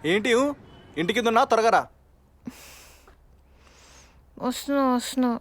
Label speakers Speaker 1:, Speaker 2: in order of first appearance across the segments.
Speaker 1: ఏంటి ఇంటి కింద ఉన్నా త్వరగా రా.
Speaker 2: వస్తున్నా.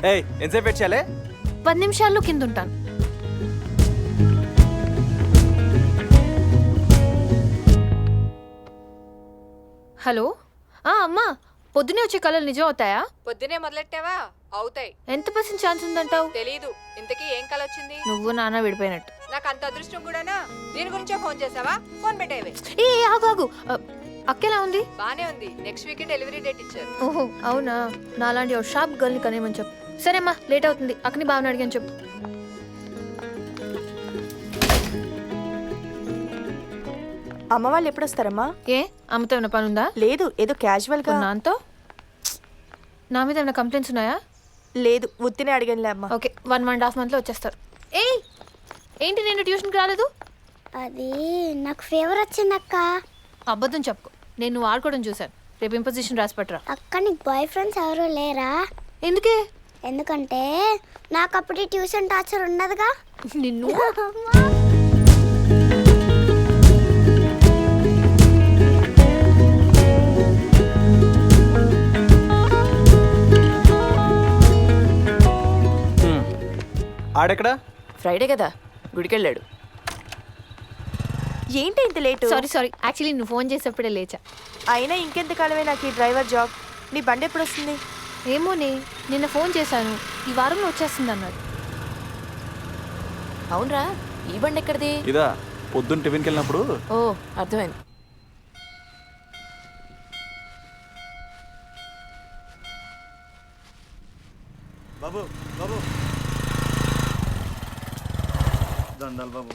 Speaker 1: ఏయ్ ఎంతసేపు వెయిట్ చేయాలి?
Speaker 2: 10 నిమిషాల్లో కింద ఉంటాను. హలో అమ్మా, పొద్దునే వచ్చే కళలు నిజం అవుతాయా?
Speaker 3: పొద్దునే మొదలెట్టావా? అవుతాయి.
Speaker 2: ఎంత % ఛాన్స్ ఉందంటావు?
Speaker 3: తెలీదు. ఇంతకీ ఏం కళ వచ్చింది?
Speaker 2: నువ్వు నాన్న విడిపోయినట్టు.
Speaker 3: నాకు అంత అదృష్టం కూడానా? దీని గురించే ఫోన్ చేసావా? ఫోన్ పెట్టేవే.
Speaker 2: ఏ ఆగు. అక్కెలా ఉంది?
Speaker 3: బానే ఉంది. నెక్స్ట్ వీకెండ్ డెలివరీ డేట్ ఇచ్చారు.
Speaker 2: ఓహో అవునా. నాలాంటి ఒక షాప్ గర్ల్ని కనేమని చెప్పు. సరే అమ్మా, లేట్ అవుతుంది. అక్కని బావని అడిగాను చెప్పు.
Speaker 4: అమ్మ వాళ్ళు ఎప్పుడు వస్తారమ్మా?
Speaker 2: ఏ అమ్మతో ఏమైనా పని ఉందా?
Speaker 4: లేదు, ఏదో క్యాజువల్ గా.
Speaker 2: నాతో నా మీద ఏమైనా కంప్లైంట్స్ ఉన్నాయా?
Speaker 4: లేదు, ఉత్తినే అడిగానులే అమ్మా.
Speaker 2: ఓకే, 1.5 మంత్లో వచ్చేస్తారు. ఏయ్ ఏంటి నేను ట్యూషన్కి రాలేదు?
Speaker 5: అది నాకు ఫీవర్ వచ్చిందక్క.
Speaker 2: అబద్ధం చెప్పుకో. నేను నువ్వు ఆడుకోవడం చూశాను. రేపు ఇంపోజిషన్ రాసి పట్టరా.
Speaker 5: అక్క నీకు బాయ్ ఫ్రెండ్స్ ఎవరు లేరా?
Speaker 2: ఎందుకే?
Speaker 5: ఎందుకంటే నాకు అప్పుడు ట్యూషన్ టార్చర్ ఉండదుగా.
Speaker 2: నిన్ను
Speaker 1: ఆడెక్కడా?
Speaker 3: ఫ్రైడే కదా, గుడికెళ్ళాడు.
Speaker 4: ఏంటి ఇంత లేటు?
Speaker 2: సారీ యాక్చువల్లీ నువ్వు ఫోన్ చేసేప్పుడే లేచా.
Speaker 4: అయినా ఇంకెంత కాలమే నాకు ఈ డ్రైవర్ జాబ్. నీ బండి ఎప్పుడు వస్తుంది?
Speaker 2: ఏమోనే, నిన్న ఫోన్ చేశాను, ఈ వారంలో వచ్చేస్తుంది అన్నాడు.
Speaker 3: అవునరా, ఈ బండి ఎక్కడిది?
Speaker 1: ఇదా పొద్దున్న టిఫిన్కి వెళ్ళినప్పుడు.
Speaker 3: ఓ అర్థమైంది.
Speaker 1: బాబు దండాలు బాబు.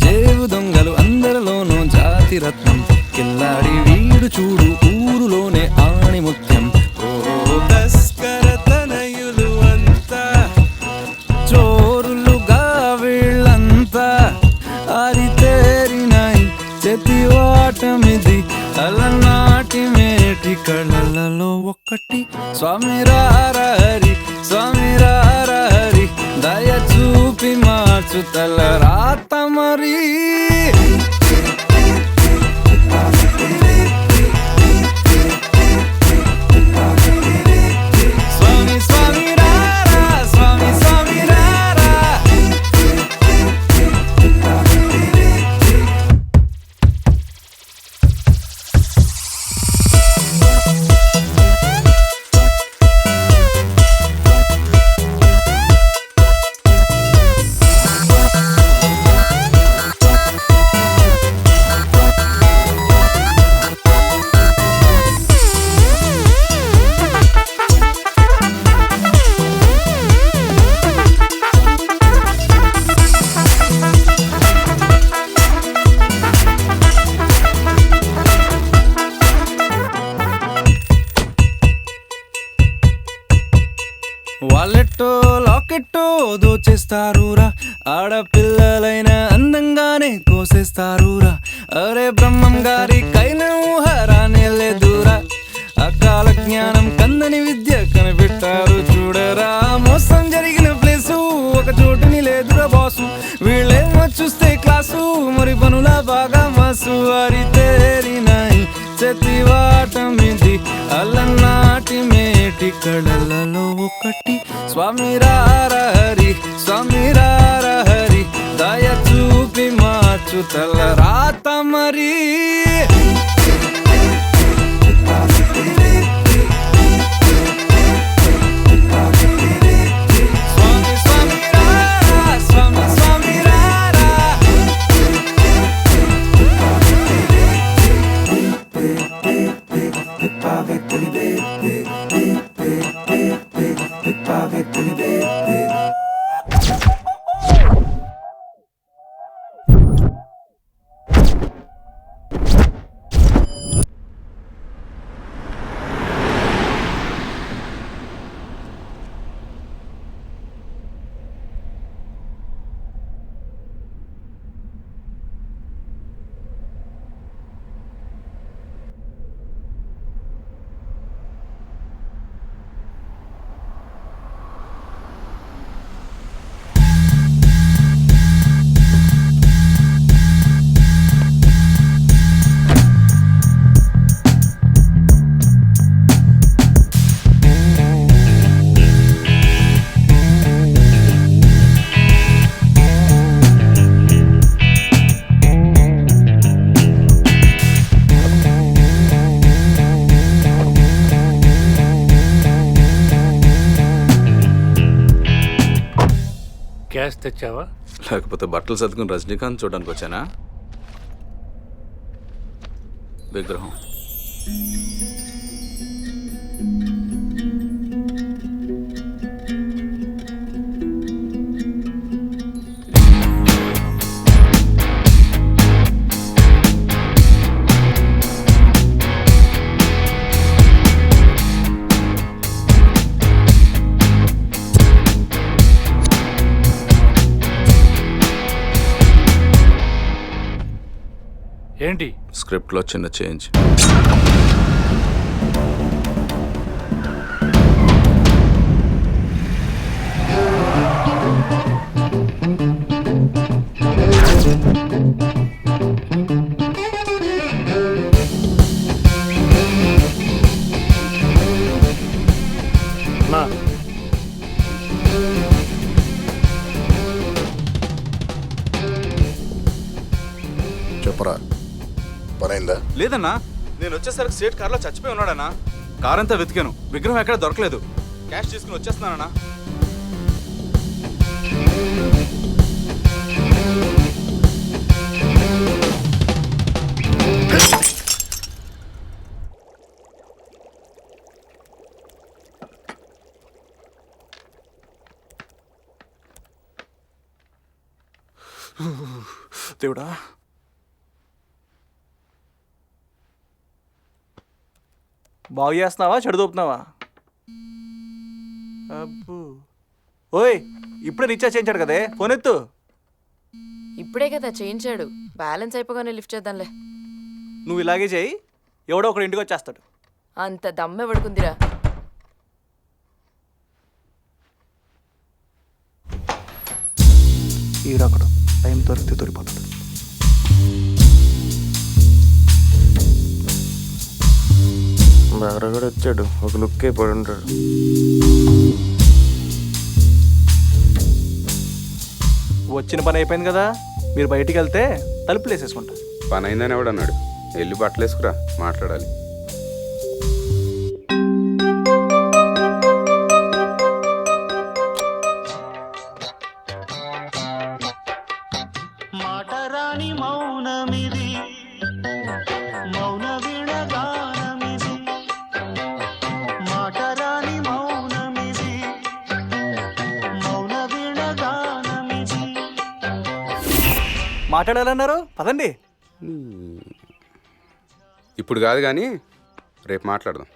Speaker 6: జేబు దొంగలు అందరిలోనూ జాతి రత్నం, కిల్లాడి వీడు చూడు ఊరులోనే ఆణి ముత్యం. ఓ తస్కర తనయులు అంతా, చోరులుగా వీళ్ళంతా, ఆరితేరినాయి చెతివాటమిది అలనాటి మేటి కళలలో ఒక్కటి. స్వామి రారహరి స్వామి రారహరి, దయ చూపి మార్చు తల రాత మరి. స్వామి స్వామి రారా, స్వామి స్వామి రారా. చేసేస్తారురా, ఆడపిల్లలైన అందంగానే కోసేస్తారురా. అరే బ్రహ్మం గారి కైన ఊహరానే లేదురా, అకాల జ్ఞానం కందని విద్య కనిపెట్టారు చూడరా. మోసం జరిగిన ప్లేసు ఒక చోటుని లేదురా బాసు, వీళ్ళేమో చూస్తే క్లాసు మరి పనుల బాగా మాసు. వారి తేరినాయి చతివాటమిది అలనాటి మేటి కళలలో ఒకటి. స్వామి రారహరి స్వామి రారహరి, దయ చూపి మార్చు తల రాత మరి. స్వామి స్వామి రారా, స్వామి స్వామి రారా.
Speaker 7: గ్యాస్ తెచ్చావా?
Speaker 8: లేకపోతే బట్టలు సర్దుకుని రజనీకాంత్ చూడడానికి వచ్చానా? విగ్రహం
Speaker 7: ఏంటి?
Speaker 8: స్క్రిప్ట్లో చిన్న చేంజ్.
Speaker 7: నా
Speaker 9: చెప్పరా, పనైందా?
Speaker 1: లేదన్నా, నేను వచ్చేసరికి స్టేట్ కార్లో చచ్చిపోయి ఉన్నాడన్నా. కార్ అంతా వెతికాను, విగ్రహం ఎక్కడ దొరకలేదు. క్యాష్ తీసుకుని వచ్చేస్తున్నానన్నా. దేవుడా, బాగు చేస్తున్నావా చెడు దోపుతున్నావా? అబ్బో, ఓయ్ ఇప్పుడే రీఛార్జ్ చేయించాడు కదే, ఫోన్ ఎత్తు.
Speaker 4: ఇప్పుడే కదా చేయించాడు, బ్యాలెన్స్ అయిపోగానే లిఫ్ట్ చేద్దాంలే.
Speaker 1: నువ్వు ఇలాగే చేయి, ఎవడో ఒకడు ఇంటికి వచ్చేస్తాడు.
Speaker 4: అంత దమ్మె పడుకుందిరా.
Speaker 1: ఈడొకడు టైం దొరికితే దొరికిపోతాడు.
Speaker 10: బాగా కూడా వచ్చాడు, ఒక లుక్ అయిపోయి ఉంటాడు.
Speaker 1: వచ్చిన పని అయిపోయింది కదా, మీరు బయటికి వెళ్తే తలుపులు వేసేసుకుంటా.
Speaker 9: పని అయిందని ఎవడన్నాడు? వెళ్ళి బట్టలు వేసుకురా, మాట్లాడాలి.
Speaker 6: మాటరాని మౌనమిది, మౌన విడగానమిది. మాటరాని మౌనమిది, మౌన విడగానమిది.
Speaker 1: మాట్లాడాలన్నారు, పదండి.
Speaker 9: ఇప్పుడు కాదు కానీ రేపు మాట్లాడదాం.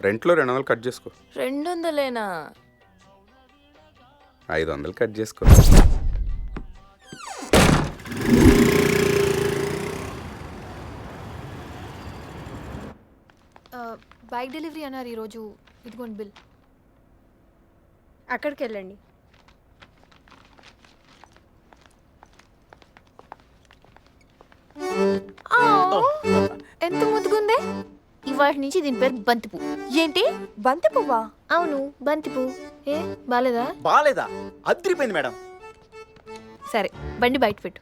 Speaker 9: రెంట్లో 200 కట్ చేసుకో.
Speaker 4: 200లేనా?
Speaker 9: 500 కట్ చేసుకో.
Speaker 2: బైక్ డెలివరీ అన్నారు ఈరోజు. ఇదిగోండి బిల్.
Speaker 3: అక్కడికి వెళ్ళండి.
Speaker 2: ఎంత ముద్దుగుందే. ఇవాటి నుంచి దీని పేరు బంతిపు.
Speaker 3: ఏంటి బంతి పువ్వా?
Speaker 2: అవును, బంతిపు. ఏ బాలేదా?
Speaker 11: బాలేదా? అదిరిపోయింది మేడం.
Speaker 2: సరే, బండి బయట పెట్టు.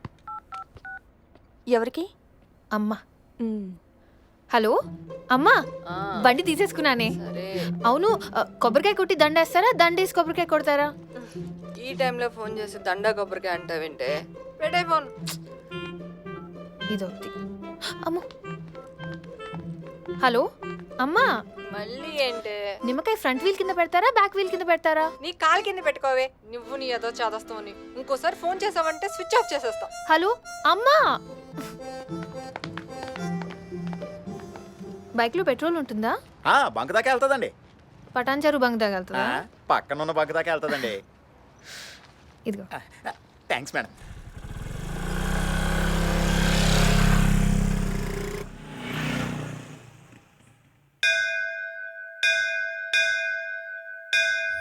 Speaker 3: ఎవరికి?
Speaker 2: అమ్మా. హలో అమ్మా, బండి తీసేసుకున్నానే.
Speaker 4: సరే.
Speaker 2: అవును, కొబ్బరికాయ కొట్టి దండేస్తారా, దండేసి కొబ్బరికాయ కొడతారా?
Speaker 4: ఈ టైంలో ఫోన్ చేసి దండా కొబ్బరికాయ అంటావేంటే? పెట్టే ఫోన్.
Speaker 2: ఇదొకటి. అమ్మో. హలో అమ్మా,
Speaker 4: మళ్ళీ ఏంటే?
Speaker 2: నిమ్మకాయ ఫ్రంట్ వీల్ కింద పెడతారా, బ్యాక్ వీల్ కింద పెడతారా?
Speaker 3: నీ కాలు కింద పెట్టుకోవే. నువ్వు నీ ఏదో చాదస్తావని. ఇంకోసారి ఫోన్ చేసావంటే స్విచ్ ఆఫ్ చేసేస్తా.
Speaker 2: హలో అమ్మా, బైక్ లో పెట్రోల్ ఉంటుందా?
Speaker 11: బంక్ దాకా వెళ్తుందండి.
Speaker 2: పటాన్చారు బంక్ తగలుతుందా?
Speaker 11: పక్కన ఉన్న బంక్ దాకా వెళ్తుందండి.
Speaker 2: ఇదిగో.
Speaker 11: Thanks madam.